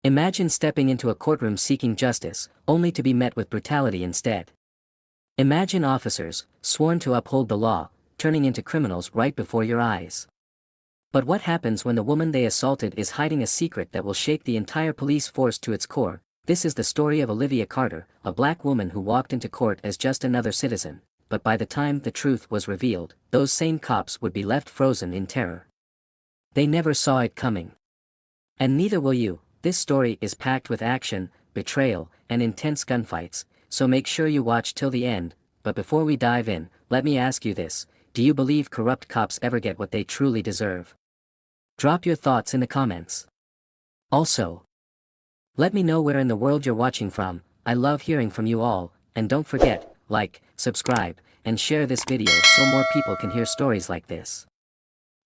Imagine stepping into a courtroom seeking justice, only to be met with brutality instead. Imagine officers, sworn to uphold the law, turning into criminals right before your eyes. But what happens when the woman they assaulted is hiding a secret that will shake the entire police force to its core? This is the story of Olivia Carter, a black woman who walked into court as just another citizen, but by the time the truth was revealed, those same cops would be left frozen in terror. They never saw it coming. And neither will you. This story is packed with action, betrayal, and intense gunfights, so make sure you watch till the end. But before we dive in, let me ask you this: do you believe corrupt cops ever get what they truly deserve? Drop your thoughts in the comments. Also, let me know where in the world you're watching from. I love hearing from you all, and don't forget, like, subscribe, and share this video so more people can hear stories like this.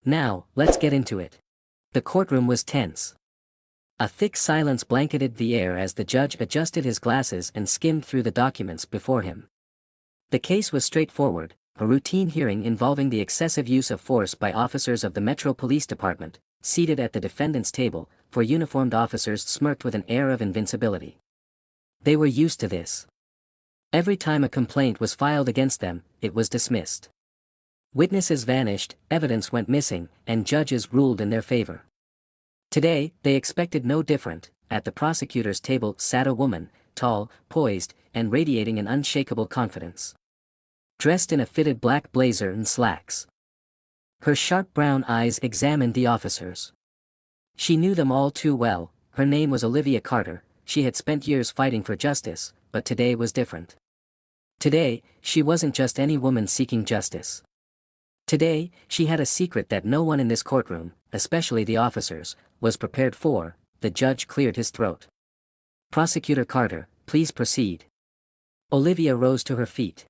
Now, let's get into it. The courtroom was tense. A thick silence blanketed the air as the judge adjusted his glasses and skimmed through the documents before him. The case was straightforward, a routine hearing involving the excessive use of force by officers of the Metro Police Department. Seated at the defendant's table, four uniformed officers smirked with an air of invincibility. They were used to this. Every time a complaint was filed against them, it was dismissed. Witnesses vanished, evidence went missing, and judges ruled in their favor. Today, they expected no different. At the prosecutor's table sat a woman, tall, poised, and radiating an unshakable confidence. Dressed in a fitted black blazer and slacks. Her sharp brown eyes examined the officers. She knew them all too well. Her name was Olivia Carter. She had spent years fighting for justice, but today was different. Today, she wasn't just any woman seeking justice. Today, she had a secret that no one in this courtroom, especially the officers, was prepared for. The judge cleared his throat. "Prosecutor Carter, please proceed." Olivia rose to her feet.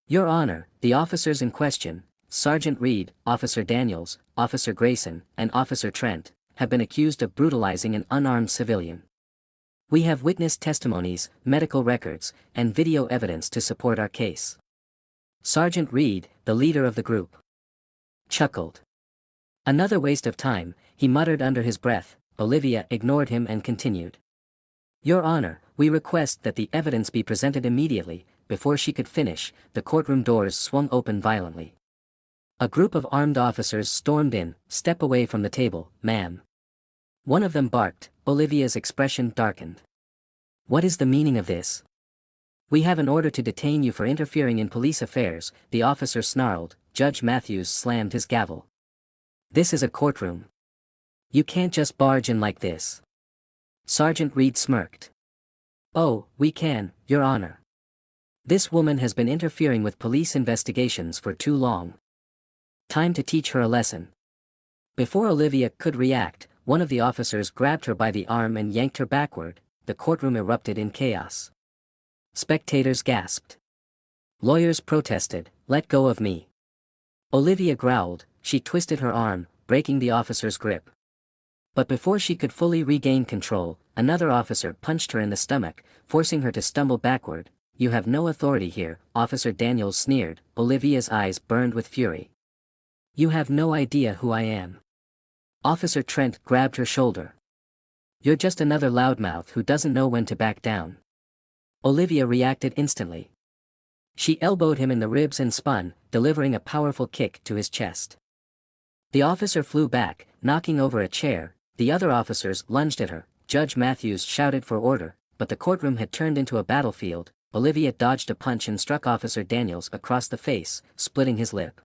"Your Honor, the officers in question, Sergeant Reed, Officer Daniels, Officer Grayson, and Officer Trent, have been accused of brutalizing an unarmed civilian. We have witness testimonies, medical records, and video evidence to support our case." Sergeant Reed, the leader of the group, chuckled. "Another waste of time," he muttered under his breath. Olivia ignored him and continued. "Your Honor, we request that the evidence be presented immediately." Before she could finish, the courtroom doors swung open violently. A group of armed officers stormed in. "Step away from the table, ma'am." One of them barked. Olivia's expression darkened. "What is the meaning of this?" "We have an order to detain you for interfering in police affairs," the officer snarled. Judge Matthews slammed his gavel. "This is a courtroom. You can't just barge in like this." Sergeant Reed smirked. "Oh, we can, Your Honor. This woman has been interfering with police investigations for too long. Time to teach her a lesson." Before Olivia could react, one of the officers grabbed her by the arm and yanked her backward. The courtroom erupted in chaos. Spectators gasped. Lawyers protested. "Let go of me." Olivia growled. She twisted her arm, breaking the officer's grip. But before she could fully regain control, another officer punched her in the stomach, forcing her to stumble backward. "You have no authority here," Officer Daniels sneered. Olivia's eyes burned with fury. "You have no idea who I am." Officer Trent grabbed her shoulder. "You're just another loudmouth who doesn't know when to back down." Olivia reacted instantly. She elbowed him in the ribs and spun, delivering a powerful kick to his chest. The officer flew back, knocking over a chair. The other officers lunged at her. Judge Matthews shouted for order, but the courtroom had turned into a battlefield. Olivia dodged a punch and struck Officer Daniels across the face, splitting his lip.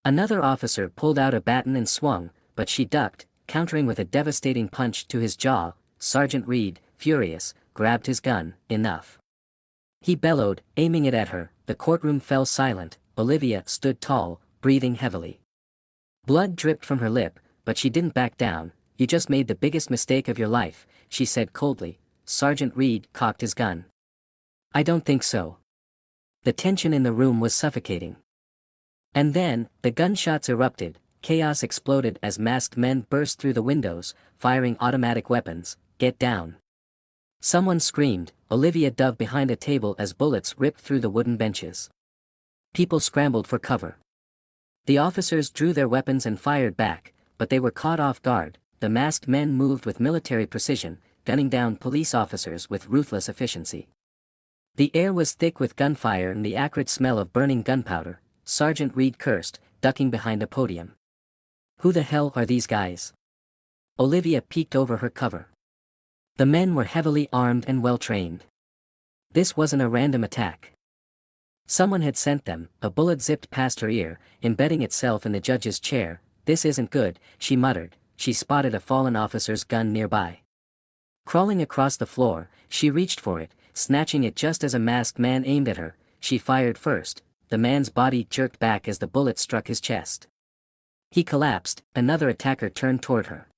Another officer pulled out a baton and swung, but she ducked, countering with a devastating punch to his jaw. Sergeant Reed, furious, grabbed his gun. "Enough." He bellowed, aiming it at her. The courtroom fell silent. Olivia stood tall, breathing heavily. Blood dripped from her lip, but she didn't back down. "You just made the biggest mistake of your life," she said coldly. Sergeant Reed cocked his gun. "I don't think so." The tension in the room was suffocating. And then, the gunshots erupted. Chaos exploded as masked men burst through the windows, firing automatic weapons. "Get down." Someone screamed. Olivia dove behind a table as bullets ripped through the wooden benches. People scrambled for cover. The officers drew their weapons and fired back, but they were caught off guard. The masked men moved with military precision, gunning down police officers with ruthless efficiency. The air was thick with gunfire and the acrid smell of burning gunpowder. Sergeant Reed cursed, ducking behind a podium. Who the hell are these guys? Olivia peeked over her cover. The men were heavily armed and well-trained. This wasn't a random attack. Someone had sent them. A bullet zipped past her ear, embedding itself in the judge's chair. This isn't good, she muttered. She spotted a fallen officer's gun nearby. Crawling across the floor, she reached for it, snatching it just as a masked man aimed at her. She fired first. The man's body jerked back as the bullet struck his chest. He collapsed. Another attacker turned toward her.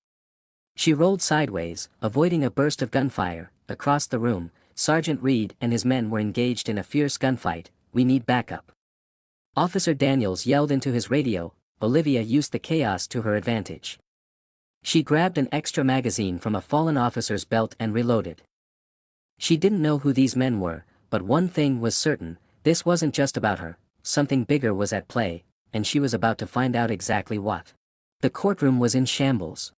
She rolled sideways, avoiding a burst of gunfire. Across the room, Sergeant Reed and his men were engaged in a fierce gunfight. We need backup. Officer Daniels yelled into his radio. Olivia used the chaos to her advantage. She grabbed an extra magazine from a fallen officer's belt and reloaded. She didn't know who these men were, but one thing was certain, this wasn't just about her, something bigger was at play, and she was about to find out exactly what. The courtroom was in shambles.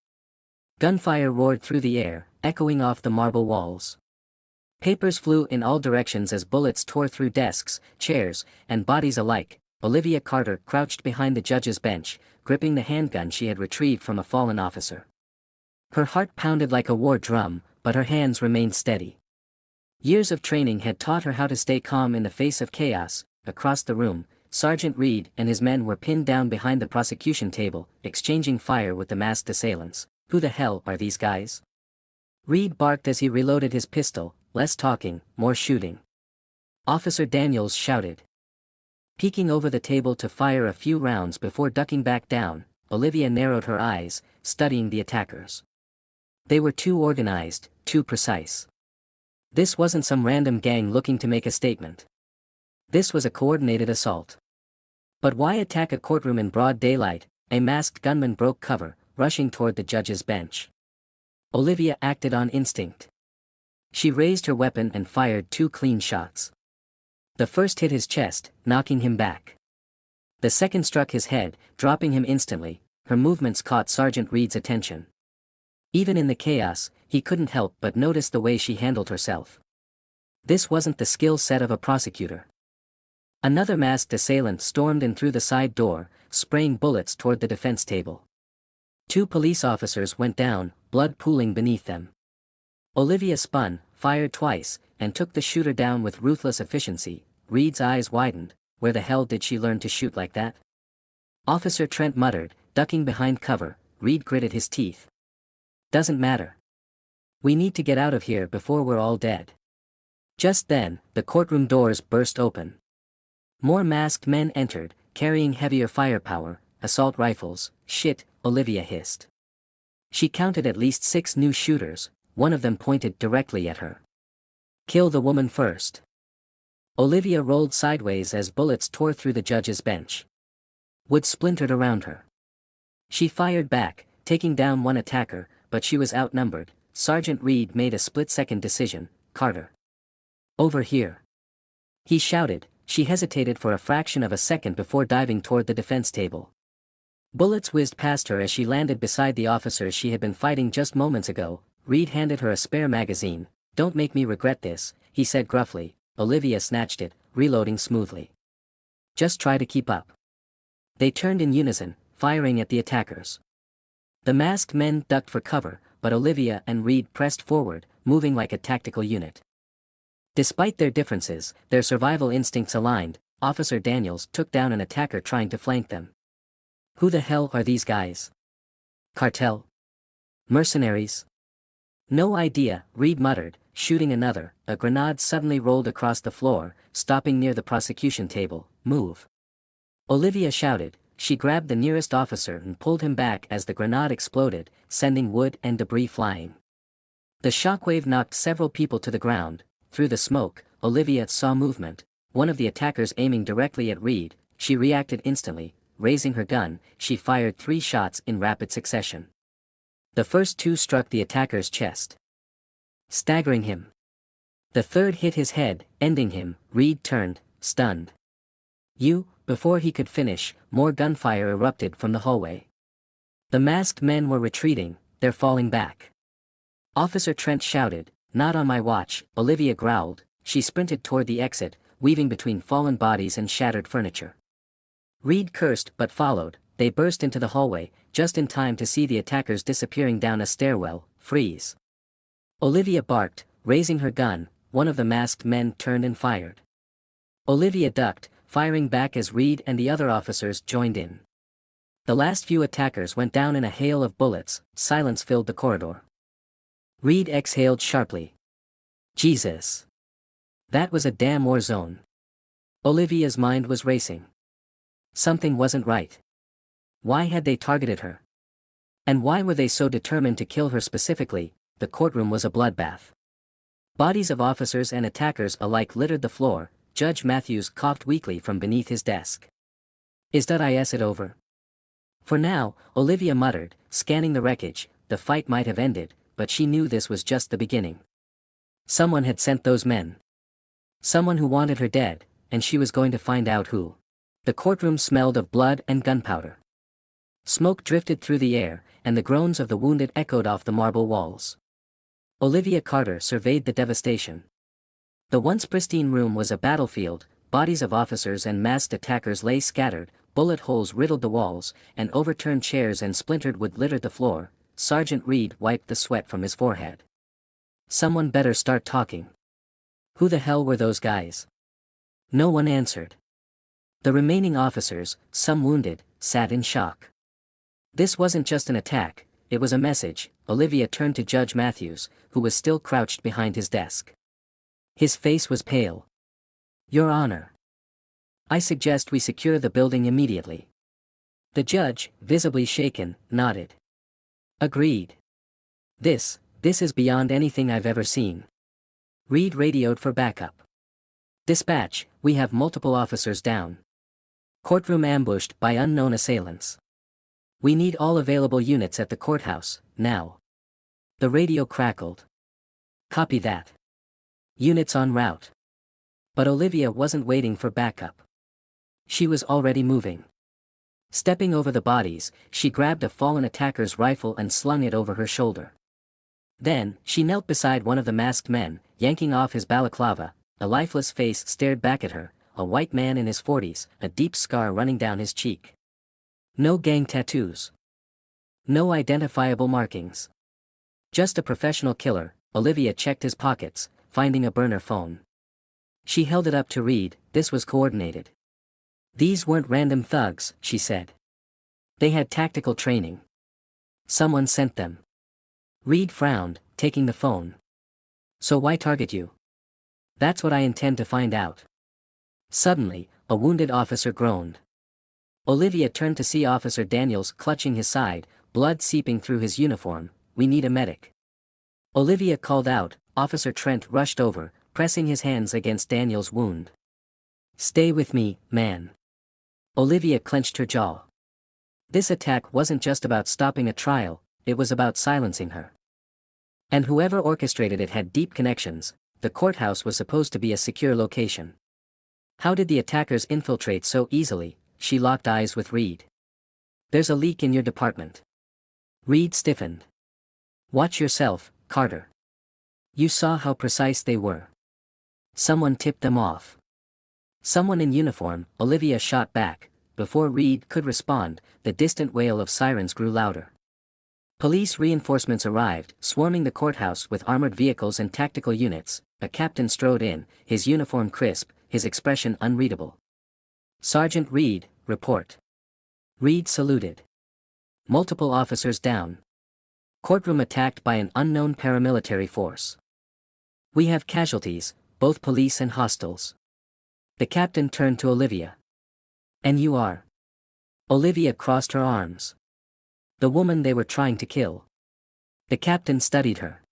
Gunfire roared through the air, echoing off the marble walls. Papers flew in all directions as bullets tore through desks, chairs, and bodies alike. Olivia Carter crouched behind the judge's bench, gripping the handgun she had retrieved from a fallen officer. Her heart pounded like a war drum, but her hands remained steady. Years of training had taught her how to stay calm in the face of chaos. Across the room, Sergeant Reed and his men were pinned down behind the prosecution table, exchanging fire with the masked assailants. Who the hell are these guys? Reed barked as he reloaded his pistol. Less talking, more shooting. Officer Daniels shouted. Peeking over the table to fire a few rounds before ducking back down, Olivia narrowed her eyes, studying the attackers. They were too organized, too precise. This wasn't some random gang looking to make a statement. This was a coordinated assault. But why attack a courtroom in broad daylight? A masked gunman broke cover, rushing toward the judge's bench. Olivia acted on instinct. She raised her weapon and fired 2 clean shots. The first hit his chest, knocking him back. The second struck his head, dropping him instantly. Her movements caught Sergeant Reed's attention. Even in the chaos, he couldn't help but notice the way she handled herself. This wasn't the skill set of a prosecutor. Another masked assailant stormed in through the side door, spraying bullets toward the defense table. 2 police officers went down, blood pooling beneath them. Olivia spun, fired twice, and took the shooter down with ruthless efficiency. Reed's eyes widened. Where the hell did she learn to shoot like that? Officer Trent muttered, ducking behind cover. Reed gritted his teeth. Doesn't matter. We need to get out of here before we're all dead. Just then, the courtroom doors burst open. More masked men entered, carrying heavier firepower, assault rifles. Shit, Olivia hissed. She counted at least 6 new shooters. One of them pointed directly at her. Kill the woman first. Olivia rolled sideways as bullets tore through the judge's bench. Wood splintered around her. She fired back, taking down one attacker, but she was outnumbered. Sergeant Reed made a split-second decision. Carter. Over here. He shouted. She hesitated for a fraction of a second before diving toward the defense table. Bullets whizzed past her as she landed beside the officers she had been fighting just moments ago. Reed handed her a spare magazine. Don't make me regret this, he said gruffly. Olivia snatched it, reloading smoothly. Just try to keep up. They turned in unison, firing at the attackers. The masked men ducked for cover, but Olivia and Reed pressed forward, moving like a tactical unit. Despite their differences, their survival instincts aligned. Officer Daniels took down an attacker trying to flank them. Who the hell are these guys? Cartel? Mercenaries? No idea, Reed muttered, shooting another. A grenade suddenly rolled across the floor, stopping near the prosecution table. Move. Olivia shouted. She grabbed the nearest officer and pulled him back as the grenade exploded, sending wood and debris flying. The shockwave knocked several people to the ground. Through the smoke, Olivia saw movement. One of the attackers aiming directly at Reed. She reacted instantly. Raising her gun, she fired 3 shots in rapid succession. The first 2 struck the attacker's chest, staggering him. The third hit his head, ending him. Reed turned, stunned. Before he could finish, more gunfire erupted from the hallway. The masked men were retreating, they're falling back. Officer Trent shouted, "Not on my watch," Olivia growled. She sprinted toward the exit, weaving between fallen bodies and shattered furniture. Reed cursed but followed. They burst into the hallway, just in time to see the attackers disappearing down a stairwell. "Freeze!" Olivia barked, raising her gun. One of the masked men turned and fired. Olivia ducked, firing back as Reed and the other officers joined in. The last few attackers went down in a hail of bullets. Silence filled the corridor. Reed exhaled sharply. Jesus! That was a damn war zone. Olivia's mind was racing. Something wasn't right. Why had they targeted her? And why were they so determined to kill her specifically? The courtroom was a bloodbath. Bodies of officers and attackers alike littered the floor. Judge Matthews coughed weakly from beneath his desk. "Is that it over?" For now, Olivia muttered, scanning the wreckage. The fight might have ended, but she knew this was just the beginning. Someone had sent those men. Someone who wanted her dead, and she was going to find out who. The courtroom smelled of blood and gunpowder. Smoke drifted through the air, and the groans of the wounded echoed off the marble walls. Olivia Carter surveyed the devastation. The once pristine room was a battlefield. Bodies of officers and masked attackers lay scattered, bullet holes riddled the walls, and overturned chairs and splintered wood littered the floor. Sergeant Reed wiped the sweat from his forehead. Someone better start talking. Who the hell were those guys? No one answered. The remaining officers, some wounded, sat in shock. This wasn't just an attack, it was a message. Olivia turned to Judge Matthews, who was still crouched behind his desk. His face was pale. "Your Honor, I suggest we secure the building immediately." The judge, visibly shaken, nodded. "Agreed. This is beyond anything I've ever seen." Reed radioed for backup. "Dispatch, we have multiple officers down. Courtroom ambushed by unknown assailants. We need all available units at the courthouse, now." The radio crackled. "Copy that. Units en route." But Olivia wasn't waiting for backup. She was already moving. Stepping over the bodies, she grabbed a fallen attacker's rifle and slung it over her shoulder. Then, she knelt beside one of the masked men, yanking off his balaclava. A lifeless face stared back at her, a white man in his 40s, a deep scar running down his cheek. No gang tattoos. No identifiable markings. Just a professional killer. Olivia checked his pockets, finding a burner phone. She held it up to Reed. This was coordinated. "These weren't random thugs," she said. "They had tactical training. Someone sent them." Reed frowned, taking the phone. "So why target you?" "That's what I intend to find out." Suddenly, a wounded officer groaned. Olivia turned to see Officer Daniels clutching his side, blood seeping through his uniform. "We need a medic." Olivia called out. Officer Trent rushed over, pressing his hands against Daniels' wound. "Stay with me, man." Olivia clenched her jaw. This attack wasn't just about stopping a trial, it was about silencing her. And whoever orchestrated it had deep connections. The courthouse was supposed to be a secure location. How did the attackers infiltrate so easily? She locked eyes with Reed. "There's a leak in your department." Reed stiffened. "Watch yourself, Carter." "You saw how precise they were. Someone tipped them off." "Someone in uniform," Olivia shot back. Before Reed could respond, the distant wail of sirens grew louder. Police reinforcements arrived, swarming the courthouse with armored vehicles and tactical units. A captain strode in, his uniform crisp, his expression unreadable. "Sergeant Reed, report." Reed saluted. "Multiple officers down. Courtroom attacked by an unknown paramilitary force. We have casualties, both police and hostiles." The captain turned to Olivia. "And you are?" Olivia crossed her arms. "The woman they were trying to kill." The captain studied her.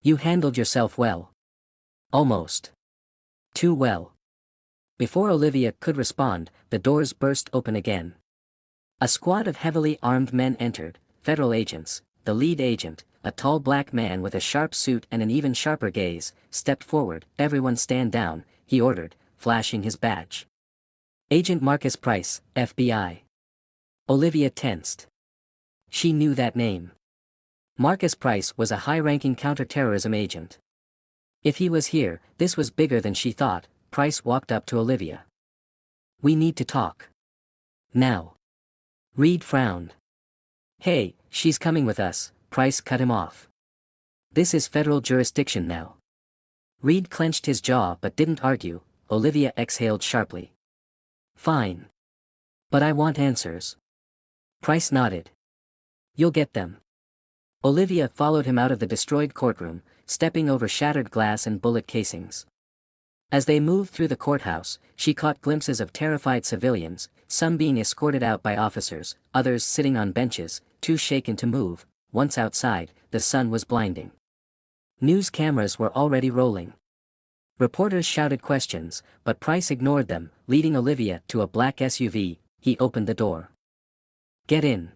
"You handled yourself well." "Almost. Too well." Before Olivia could respond, the doors burst open again. A squad of heavily armed men entered, federal agents. The lead agent, a tall black man with a sharp suit and an even sharper gaze, stepped forward. "Everyone stand down," he ordered, flashing his badge. "Agent Marcus Price, FBI." Olivia tensed. She knew that name. Marcus Price was a high-ranking counter-terrorism agent. If he was here, this was bigger than she thought. Price walked up to Olivia. "We need to talk. Now." Reed frowned. "Hey, she's coming with us," Price cut him off. "This is federal jurisdiction now." Reed clenched his jaw but didn't argue. Olivia exhaled sharply. "Fine. But I want answers." Price nodded. "You'll get them." Olivia followed him out of the destroyed courtroom, stepping over shattered glass and bullet casings. As they moved through the courthouse, she caught glimpses of terrified civilians, some being escorted out by officers, others sitting on benches, too shaken to move. Once outside, the sun was blinding. News cameras were already rolling. Reporters shouted questions, but Price ignored them, leading Olivia to a black SUV. He opened the door. "Get in."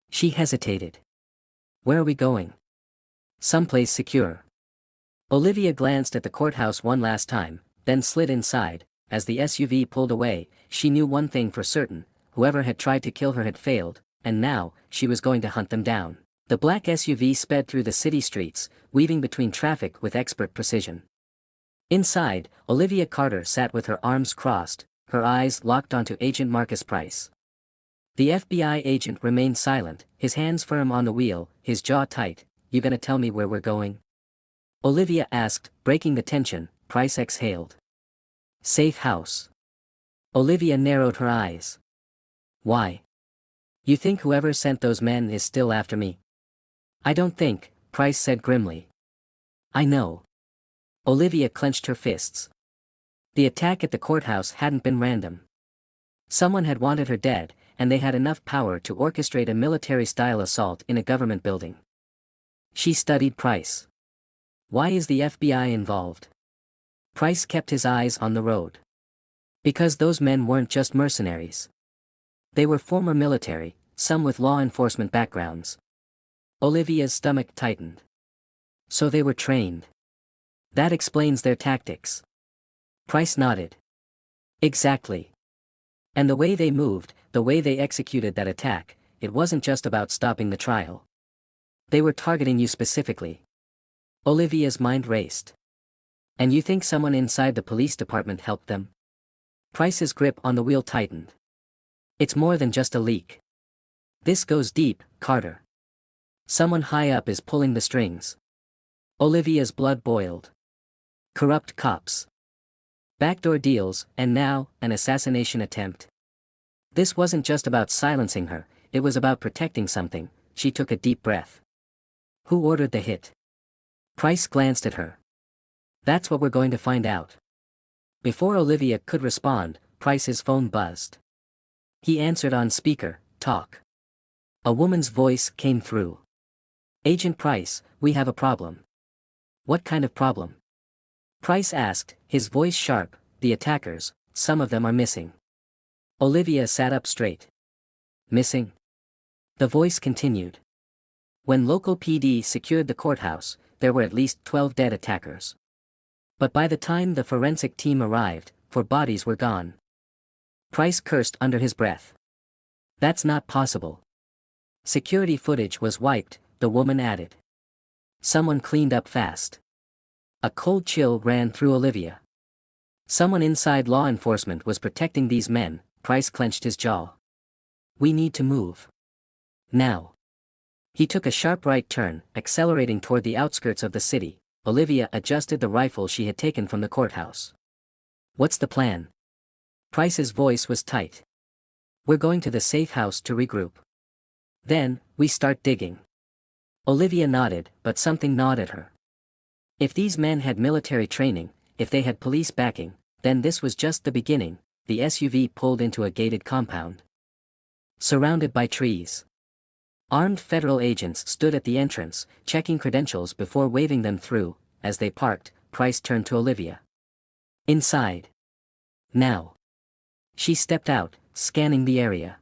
She hesitated. "Where are we going?" "Someplace secure." Olivia glanced at the courthouse one last time, then slid inside. As the SUV pulled away, she knew one thing for certain: whoever had tried to kill her had failed, and now, she was going to hunt them down. The black SUV sped through the city streets, weaving between traffic with expert precision. Inside, Olivia Carter sat with her arms crossed, her eyes locked onto Agent Marcus Price. The FBI agent remained silent, his hands firm on the wheel, his jaw tight. "You gonna tell me where we're going?" Olivia asked, breaking the tension. Price exhaled. "Safe house." Olivia narrowed her eyes. "Why? You think whoever sent those men is still after me?" "I don't think," Price said grimly. "I know." Olivia clenched her fists. The attack at the courthouse hadn't been random. Someone had wanted her dead, and they had enough power to orchestrate a military-style assault in a government building. She studied Price. "Why is the FBI involved?" Price kept his eyes on the road. "Because those men weren't just mercenaries. They were former military, some with law enforcement backgrounds." Olivia's stomach tightened. "So they were trained. That explains their tactics." Price nodded. "Exactly. And the way they moved, the way they executed that attack, it wasn't just about stopping the trial. They were targeting you specifically." Olivia's mind raced. "And you think someone inside the police department helped them?" Price's grip on the wheel tightened. "It's more than just a leak. This goes deep, Carter. Someone high up is pulling the strings." Olivia's blood boiled. Corrupt cops. Backdoor deals, and now, an assassination attempt. This wasn't just about silencing her, it was about protecting something. She took a deep breath. "Who ordered the hit?" Price glanced at her. "That's what we're going to find out." Before Olivia could respond, Price's phone buzzed. He answered on speaker. "Talk." A woman's voice came through. "Agent Price, we have a problem." "What kind of problem?" Price asked, his voice sharp. "The attackers, some of them are missing." Olivia sat up straight. "Missing?" The voice continued. "When local PD secured the courthouse, there were at least 12 dead attackers. But by the time the forensic team arrived, 4 bodies were gone." Price cursed under his breath. "That's not possible." "Security footage was wiped," the woman added. "Someone cleaned up fast." A cold chill ran through Olivia. Someone inside law enforcement was protecting these men. Price clenched his jaw. "We need to move. Now." He took a sharp right turn, accelerating toward the outskirts of the city. Olivia adjusted the rifle she had taken from the courthouse. "What's the plan?" Price's voice was tight. "We're going to the safe house to regroup. Then, we start digging." Olivia nodded, but something gnawed at her. If these men had military training, if they had police backing, then this was just the beginning. The SUV pulled into a gated compound. Surrounded by trees. Armed federal agents stood at the entrance, checking credentials before waving them through. As they parked, Price turned to Olivia. "Inside. Now." She stepped out, scanning the area.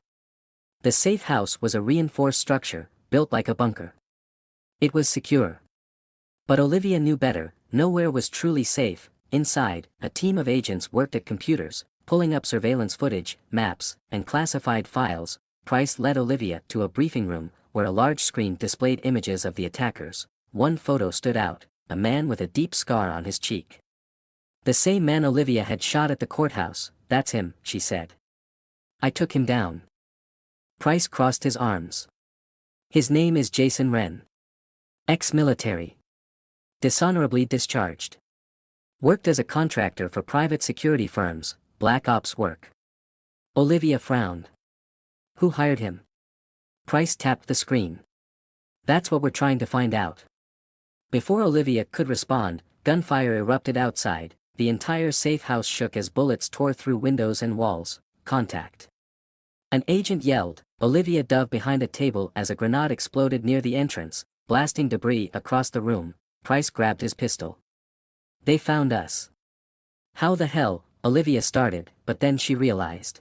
The safe house was a reinforced structure, built like a bunker. It was secure. But Olivia knew better. Nowhere was truly safe. Inside, a team of agents worked at computers, pulling up surveillance footage, maps, and classified files. Price led Olivia to a briefing room, where a large screen displayed images of the attackers. One photo stood out, a man with a deep scar on his cheek. "The same man Olivia had shot at the courthouse, that's him," she said. "I took him down." Price crossed his arms. "His name is Jason Wren. Ex-military. Dishonorably discharged. Worked as a contractor for private security firms, black ops work." Olivia frowned. "Who hired him?" Price tapped the screen. "That's what we're trying to find out." Before Olivia could respond, gunfire erupted outside. The entire safe house shook as bullets tore through windows and walls. "Contact." An agent yelled. Olivia dove behind a table as a grenade exploded near the entrance, blasting debris across the room. Price grabbed his pistol. "They found us." "How the hell?" Olivia started, but then she realized.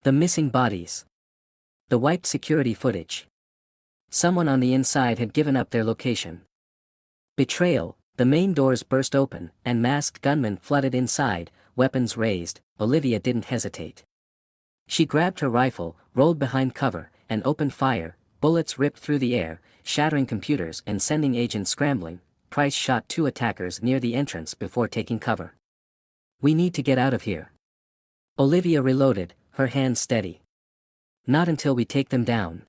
The missing bodies. The wiped security footage. Someone on the inside had given up their location. Betrayal. The main doors burst open, and masked gunmen flooded inside, weapons raised. Olivia didn't hesitate. She grabbed her rifle, rolled behind cover, and opened fire. Bullets ripped through the air, shattering computers and sending agents scrambling. Price shot 2 attackers near the entrance before taking cover. "We need to get out of here." Olivia reloaded, her hands steady. "Not until we take them down."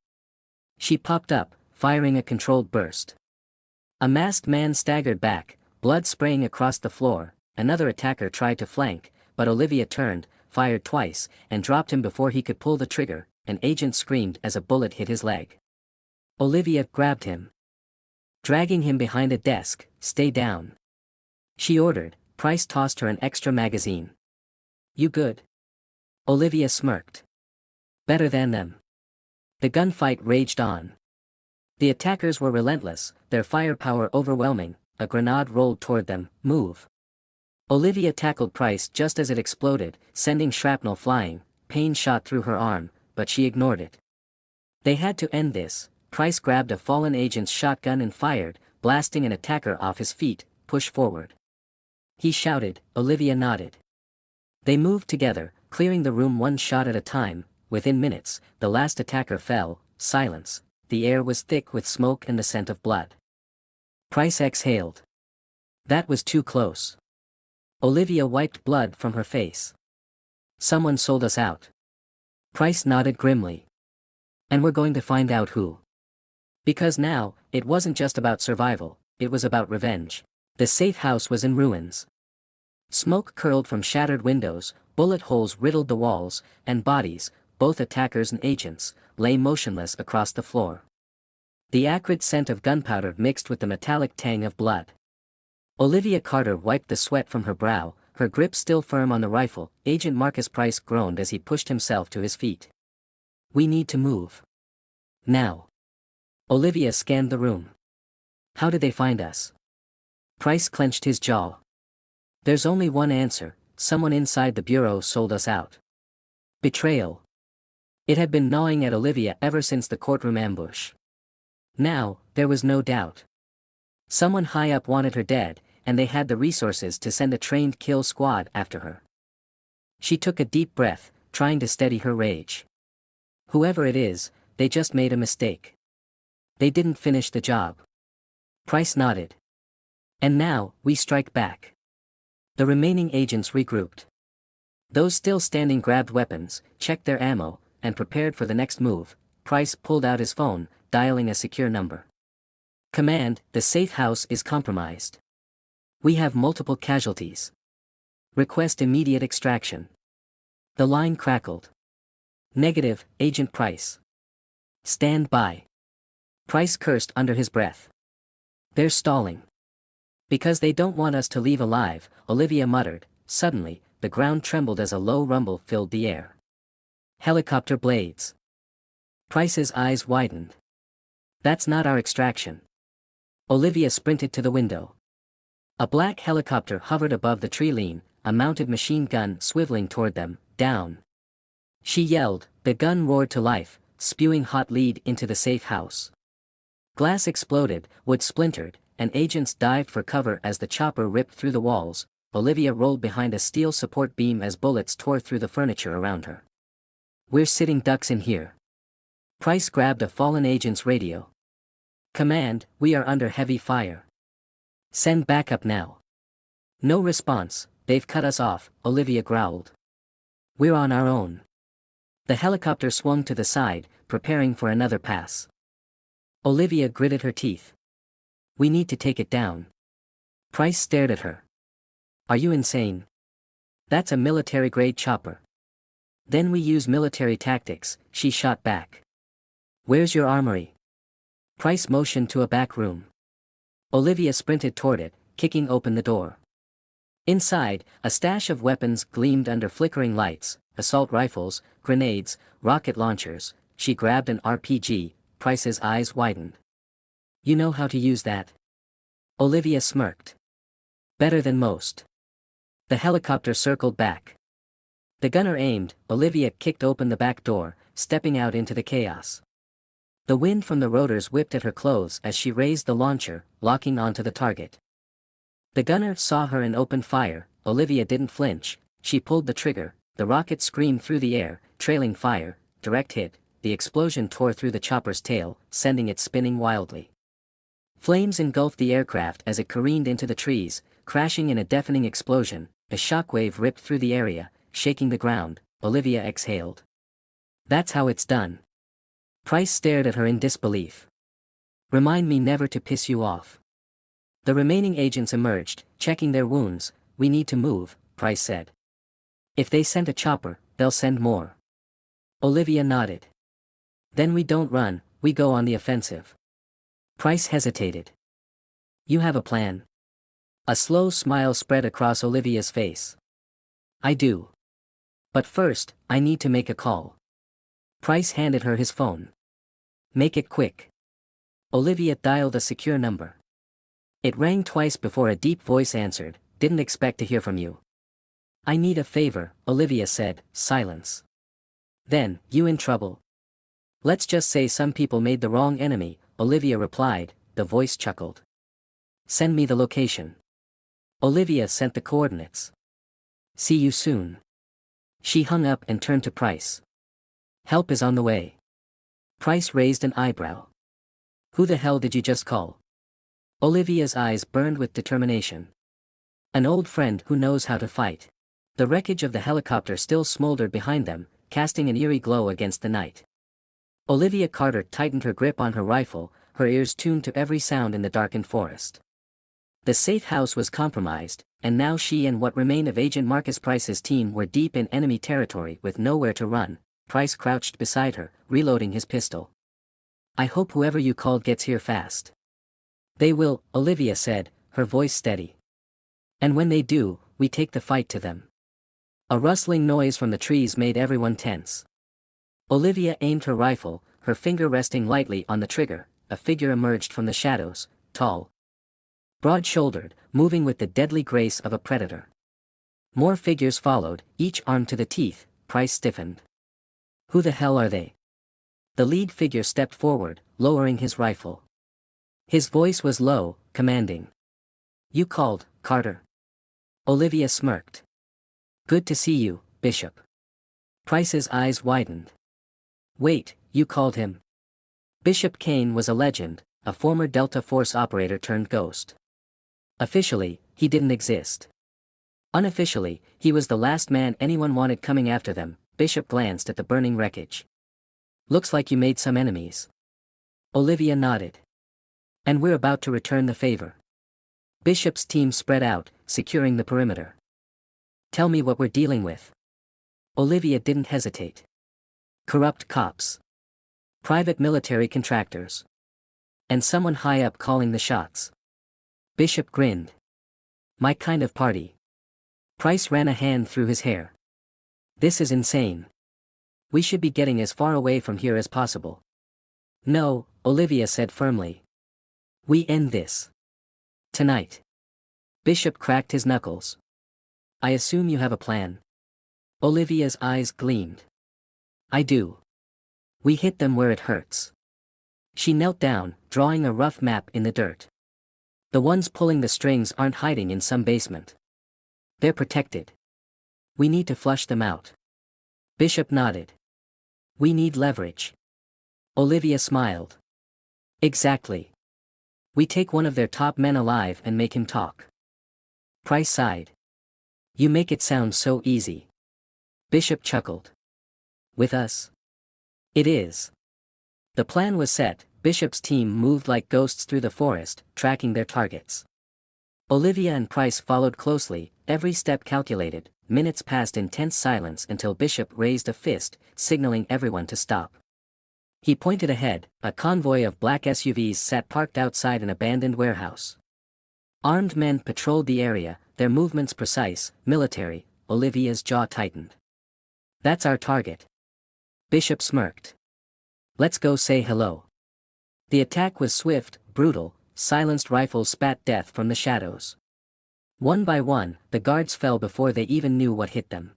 She popped up, firing a controlled burst. A masked man staggered back, blood spraying across the floor. Another attacker tried to flank, but Olivia turned, fired twice, and dropped him before he could pull the trigger. An agent screamed as a bullet hit his leg. Olivia grabbed him. Dragging him behind a desk, "Stay down," she ordered. Price tossed her an extra magazine. "You good?" Olivia smirked. "Better than them." The gunfight raged on. The attackers were relentless, their firepower overwhelming. A grenade rolled toward them. "Move." Olivia tackled Price just as it exploded, sending shrapnel flying. Pain shot through her arm, but she ignored it. They had to end this. Price grabbed a fallen agent's shotgun and fired, blasting an attacker off his feet. "Push forward," he shouted. Olivia nodded. They moved together, clearing the room one shot at a time. Within minutes, the last attacker fell. Silence. The air was thick with smoke and the scent of blood. Price exhaled. That was too close. Olivia wiped blood from her face. "Someone sold us out." Price nodded grimly. "And we're going to find out who." Because now, it wasn't just about survival, it was about revenge. The safe house was in ruins. Smoke curled from shattered windows, bullet holes riddled the walls, and bodies, both attackers and agents, lay motionless across the floor. The acrid scent of gunpowder mixed with the metallic tang of blood. Olivia Carter wiped the sweat from her brow, her grip still firm on the rifle. Agent Marcus Price groaned as he pushed himself to his feet. "We need to move. Now." Olivia scanned the room. "How did they find us?" Price clenched his jaw. "There's only one answer: someone inside the bureau sold us out." Betrayal. It had been gnawing at Olivia ever since the courtroom ambush. Now, there was no doubt. Someone high up wanted her dead, and they had the resources to send a trained kill squad after her. She took a deep breath, trying to steady her rage. Whoever it is, they just made a mistake. They didn't finish the job. Price nodded. "And now, we strike back." The remaining agents regrouped. Those still standing grabbed weapons, checked their ammo, and prepared for the next move. Price pulled out his phone, dialing a secure number. "Command, the safe house is compromised. We have multiple casualties. Request immediate extraction." The line crackled. "Negative, Agent Price. Stand by." Price cursed under his breath. "They're stalling. Because they don't want us to leave alive," Olivia muttered. Suddenly, the ground trembled as a low rumble filled the air. "Helicopter blades." Price's eyes widened. "That's not our extraction." Olivia sprinted to the window. A black helicopter hovered above the tree line, a mounted machine gun swiveling toward them. "Down!" she yelled. The gun roared to life, spewing hot lead into the safe house. Glass exploded, wood splintered, and agents dived for cover as the chopper ripped through the walls. Olivia rolled behind a steel support beam as bullets tore through the furniture around her. "We're sitting ducks in here." Price grabbed a fallen agent's radio. Command, we are under heavy fire. Send backup now. No response, they've cut us off, Olivia growled. We're on our own. The helicopter swung to the side, preparing for another pass. Olivia gritted her teeth. We need to take it down. Price stared at her. Are you insane? That's a military-grade chopper. Then we use military tactics, she shot back. Where's your armory? Price motioned to a back room. Olivia sprinted toward it, kicking open the door. Inside, a stash of weapons gleamed under flickering lights, assault rifles, grenades, rocket launchers. She grabbed an RPG, Price's eyes widened. You know how to use that? Olivia smirked. Better than most. The helicopter circled back. The gunner aimed, Olivia kicked open the back door, stepping out into the chaos. The wind from the rotors whipped at her clothes as she raised the launcher, locking onto the target. The gunner saw her and opened fire. Olivia didn't flinch, she pulled the trigger, the rocket screamed through the air, trailing fire, direct hit, the explosion tore through the chopper's tail, sending it spinning wildly. Flames engulfed the aircraft as it careened into the trees, crashing in a deafening explosion. A shockwave ripped through the area, shaking the ground. Olivia exhaled. That's how it's done. Price stared at her in disbelief. Remind me never to piss you off. The remaining agents emerged, checking their wounds. We need to move, Price said. If they sent a chopper, they'll send more. Olivia nodded. Then we don't run, we go on the offensive. Price hesitated. You have a plan? A slow smile spread across Olivia's face. I do. But first, I need to make a call. Price handed her his phone. Make it quick. Olivia dialed a secure number. It rang twice before a deep voice answered. Didn't expect to hear from you. I need a favor, Olivia said. Silence. Then, you in trouble? Let's just say some people made the wrong enemy, Olivia replied. The voice chuckled. Send me the location. Olivia sent the coordinates. See you soon. She hung up and turned to Price. Help is on the way. Price raised an eyebrow. Who the hell did you just call? Olivia's eyes burned with determination. An old friend who knows how to fight. The wreckage of the helicopter still smoldered behind them, casting an eerie glow against the night. Olivia Carter tightened her grip on her rifle, her ears tuned to every sound in the darkened forest. The safe house was compromised, and now she and what remained of Agent Marcus Price's team were deep in enemy territory with nowhere to run. Price crouched beside her, reloading his pistol. I hope whoever you called gets here fast. They will, Olivia said, her voice steady. And when they do, we take the fight to them. A rustling noise from the trees made everyone tense. Olivia aimed her rifle, her finger resting lightly on the trigger. A figure emerged from the shadows, tall, broad-shouldered, moving with the deadly grace of a predator. More figures followed, each armed to the teeth. Price stiffened. Who the hell are they? The lead figure stepped forward, lowering his rifle. His voice was low, commanding. You called, Carter. Olivia smirked. Good to see you, Bishop. Price's eyes widened. Wait, you called him? Bishop Kane was a legend, a former Delta Force operator turned ghost. Officially, he didn't exist. Unofficially, he was the last man anyone wanted coming after them. Bishop glanced at the burning wreckage. Looks like you made some enemies. Olivia nodded. And we're about to return the favor. Bishop's team spread out, securing the perimeter. Tell me what we're dealing with. Olivia didn't hesitate. Corrupt cops. Private military contractors. And someone high up calling the shots. Bishop grinned. My kind of party. Price ran a hand through his hair. This is insane. We should be getting as far away from here as possible. No, Olivia said firmly. We end this. Tonight. Bishop cracked his knuckles. I assume you have a plan. Olivia's eyes gleamed. I do. We hit them where it hurts. She knelt down, drawing a rough map in the dirt. The ones pulling the strings aren't hiding in some basement. They're protected. We need to flush them out. Bishop nodded. We need leverage. Olivia smiled. Exactly. We take one of their top men alive and make him talk. Price sighed. You make it sound so easy. Bishop chuckled. With us? It is. The plan was set. Bishop's team moved like ghosts through the forest, tracking their targets. Olivia and Price followed closely, every step calculated. Minutes passed in tense silence until Bishop raised a fist, signaling everyone to stop. He pointed ahead. A convoy of black SUVs sat parked outside an abandoned warehouse. Armed men patrolled the area, their movements precise, military. Olivia's jaw tightened. That's our target. Bishop smirked. Let's go say hello. The attack was swift, brutal. Silenced rifles spat death from the shadows. One by one, the guards fell before they even knew what hit them.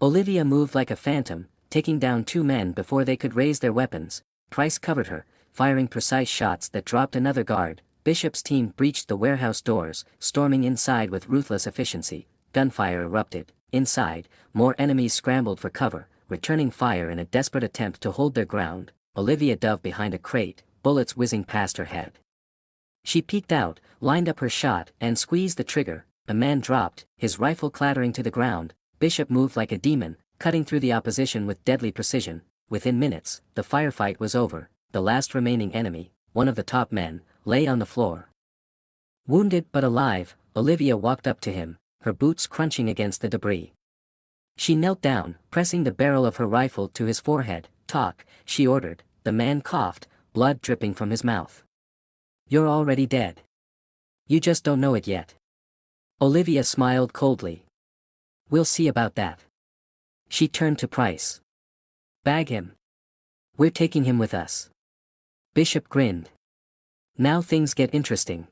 Olivia moved like a phantom, taking down 2 men before they could raise their weapons. Price covered her, firing precise shots that dropped another guard. Bishop's team breached the warehouse doors, storming inside with ruthless efficiency. Gunfire erupted. Inside, more enemies scrambled for cover, returning fire in a desperate attempt to hold their ground. Olivia dove behind a crate, bullets whizzing past her head. She peeked out, lined up her shot, and squeezed the trigger. A man dropped, his rifle clattering to the ground. Bishop moved like a demon, cutting through the opposition with deadly precision. Within minutes, the firefight was over. The last remaining enemy, one of the top men, lay on the floor. Wounded but alive, Olivia walked up to him, her boots crunching against the debris. She knelt down, pressing the barrel of her rifle to his forehead. Talk, she ordered. The man coughed, blood dripping from his mouth. You're already dead. You just don't know it yet. Olivia smiled coldly. We'll see about that. She turned to Price. Bag him. We're taking him with us. Bishop grinned. Now things get interesting.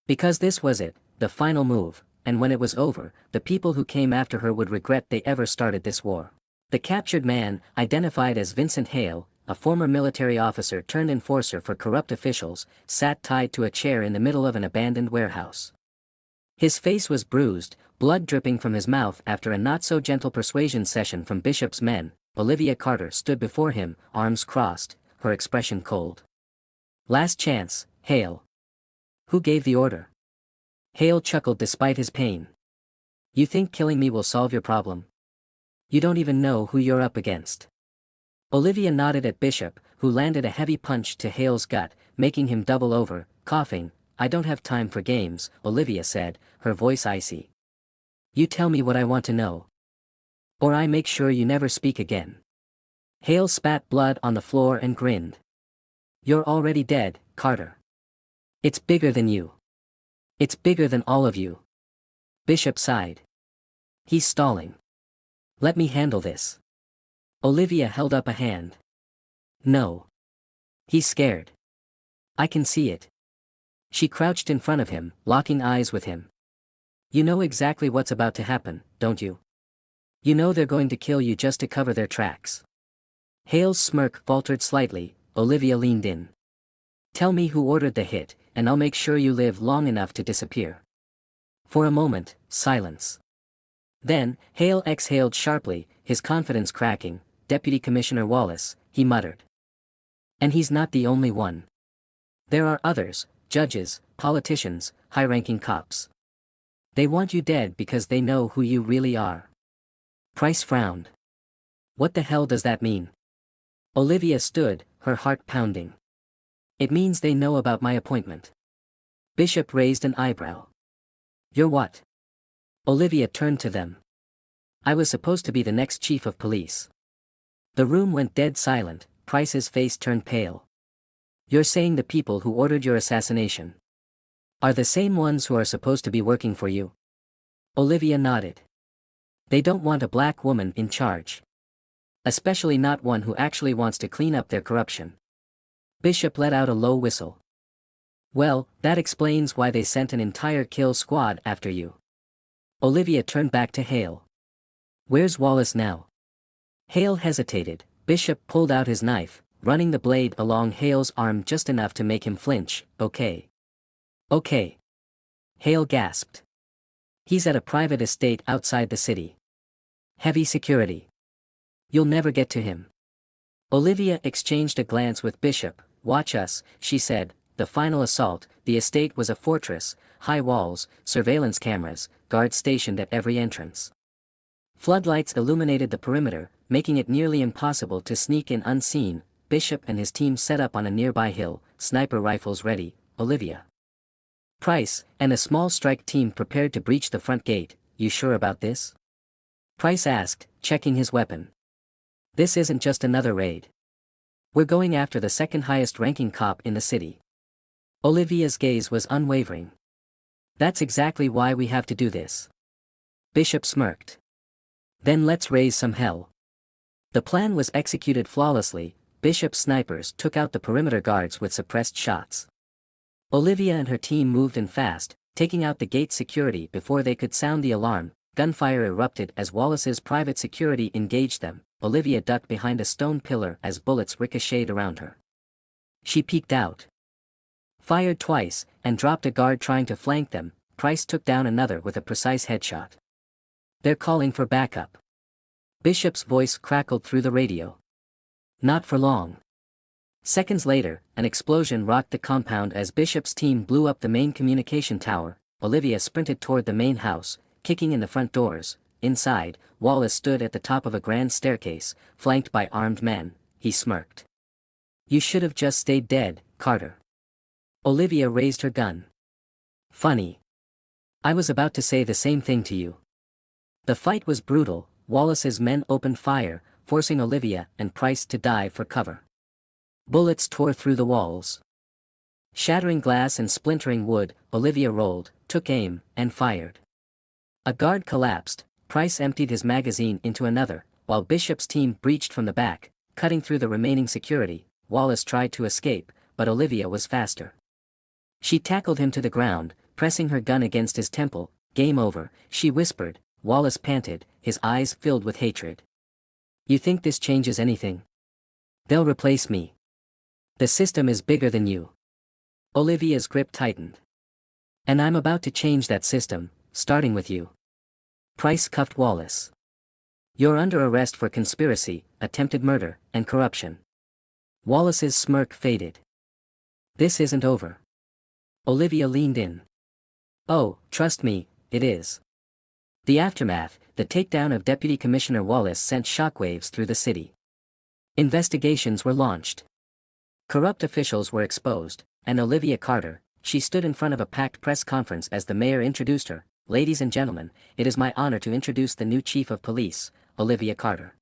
Because this was it, the final move, and when it was over, the people who came after her would regret they ever started this war. The captured man, identified as Vincent Hale, a former military officer turned enforcer for corrupt officials, sat tied to a chair in the middle of an abandoned warehouse. His face was bruised, blood dripping from his mouth after a not-so-gentle persuasion session from Bishop's men. Olivia Carter stood before him, arms crossed, her expression cold. Last chance, Hale. Who gave the order? Hale chuckled despite his pain. You think killing me will solve your problem? You don't even know who you're up against. Olivia nodded at Bishop, who landed a heavy punch to Hale's gut, making him double over, coughing. I don't have time for games, Olivia said, her voice icy. You tell me what I want to know. Or I make sure you never speak again. Hale spat blood on the floor and grinned. You're already dead, Carter. It's bigger than you. It's bigger than all of you. Bishop sighed. He's stalling. Let me handle this. Olivia held up a hand. No. He's scared. I can see it. She crouched in front of him, locking eyes with him. You know exactly what's about to happen, don't you? You know they're going to kill you just to cover their tracks. Hale's smirk faltered slightly. Olivia leaned in. Tell me who ordered the hit, and I'll make sure you live long enough to disappear. For a moment, silence. Then, Hale exhaled sharply, his confidence cracking. Deputy Commissioner Wallace, he muttered. And he's not the only one. There are others, judges, politicians, high-ranking cops. They want you dead because they know who you really are. Price frowned. What the hell does that mean? Olivia stood, her heart pounding. It means they know about my appointment. Bishop raised an eyebrow. You're what? Olivia turned to them. I was supposed to be the next chief of police. The room went dead silent. Price's face turned pale. You're saying the people who ordered your assassination are the same ones who are supposed to be working for you? Olivia nodded. They don't want a black woman in charge. Especially not one who actually wants to clean up their corruption. Bishop let out a low whistle. Well, that explains why they sent an entire kill squad after you. Olivia turned back to Hale. Where's Wallace now? Hale hesitated. Bishop pulled out his knife, running the blade along Hale's arm just enough to make him flinch. Okay. Okay. Hale gasped. He's at a private estate outside the city. Heavy security. You'll never get to him. Olivia exchanged a glance with Bishop. "Watch us," she said. The final assault. The estate was a fortress, high walls, surveillance cameras, guards stationed at every entrance. Floodlights illuminated the perimeter, making it nearly impossible to sneak in unseen. Bishop and his team set up on a nearby hill, sniper rifles ready. Olivia, Price, and a small strike team prepared to breach the front gate. "You sure about this?" Price asked, checking his weapon. "This isn't just another raid. We're going after the second highest ranking cop in the city." Olivia's gaze was unwavering. "That's exactly why we have to do this." Bishop smirked. "Then let's raise some hell." The plan was executed flawlessly. Bishop's snipers took out the perimeter guards with suppressed shots. Olivia and her team moved in fast, taking out the gate security before they could sound the alarm. Gunfire erupted as Wallace's private security engaged them. Olivia ducked behind a stone pillar as bullets ricocheted around her. She peeked out, fired twice, and dropped a guard trying to flank them. Price took down another with a precise headshot. "They're calling for backup." Bishop's voice crackled through the radio. Not for long. Seconds later, an explosion rocked the compound as Bishop's team blew up the main communication tower. Olivia sprinted toward the main house, kicking in the front doors. Inside, Wallace stood at the top of a grand staircase, flanked by armed men. He smirked. "You should have just stayed dead, Carter." Olivia raised her gun. "Funny. I was about to say the same thing to you." The fight was brutal. Wallace's men opened fire, forcing Olivia and Price to dive for cover. Bullets tore through the walls, shattering glass and splintering wood. Olivia rolled, took aim, and fired. A guard collapsed. Price emptied his magazine into another, while Bishop's team breached from the back, cutting through the remaining security. Wallace tried to escape, but Olivia was faster. She tackled him to the ground, pressing her gun against his temple. "Game over," she whispered. Wallace panted, his eyes filled with hatred. "You think this changes anything? They'll replace me. The system is bigger than you." Olivia's grip tightened. "And I'm about to change that system, starting with you." Price cuffed Wallace. "You're under arrest for conspiracy, attempted murder, and corruption." Wallace's smirk faded. "This isn't over." Olivia leaned in. "Oh, trust me, it is." The aftermath, the takedown of Deputy Commissioner Wallace sent shockwaves through the city. Investigations were launched. Corrupt officials were exposed, and Olivia Carter, she stood in front of a packed press conference as the mayor introduced her. "Ladies and gentlemen, it is my honor to introduce the new chief of police, Olivia Carter."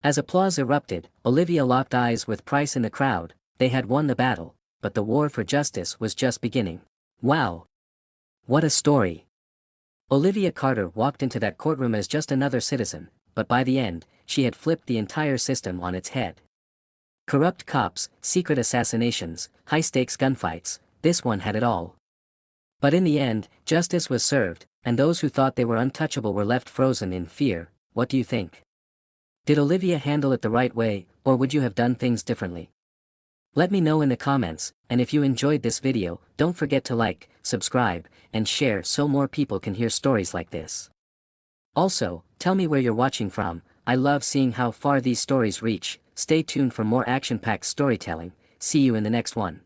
As applause erupted, Olivia locked eyes with Price in the crowd. They had won the battle, but the war for justice was just beginning. Wow! What a story! Olivia Carter walked into that courtroom as just another citizen, but by the end, she had flipped the entire system on its head. Corrupt cops, secret assassinations, high-stakes gunfights, this one had it all. But in the end, justice was served, and those who thought they were untouchable were left frozen in fear. What do you think? Did Olivia handle it the right way, or would you have done things differently? Let me know in the comments, and if you enjoyed this video, don't forget to like, subscribe, and share so more people can hear stories like this. Also, tell me where you're watching from. I love seeing how far these stories reach. Stay tuned for more action-packed storytelling. See you in the next one.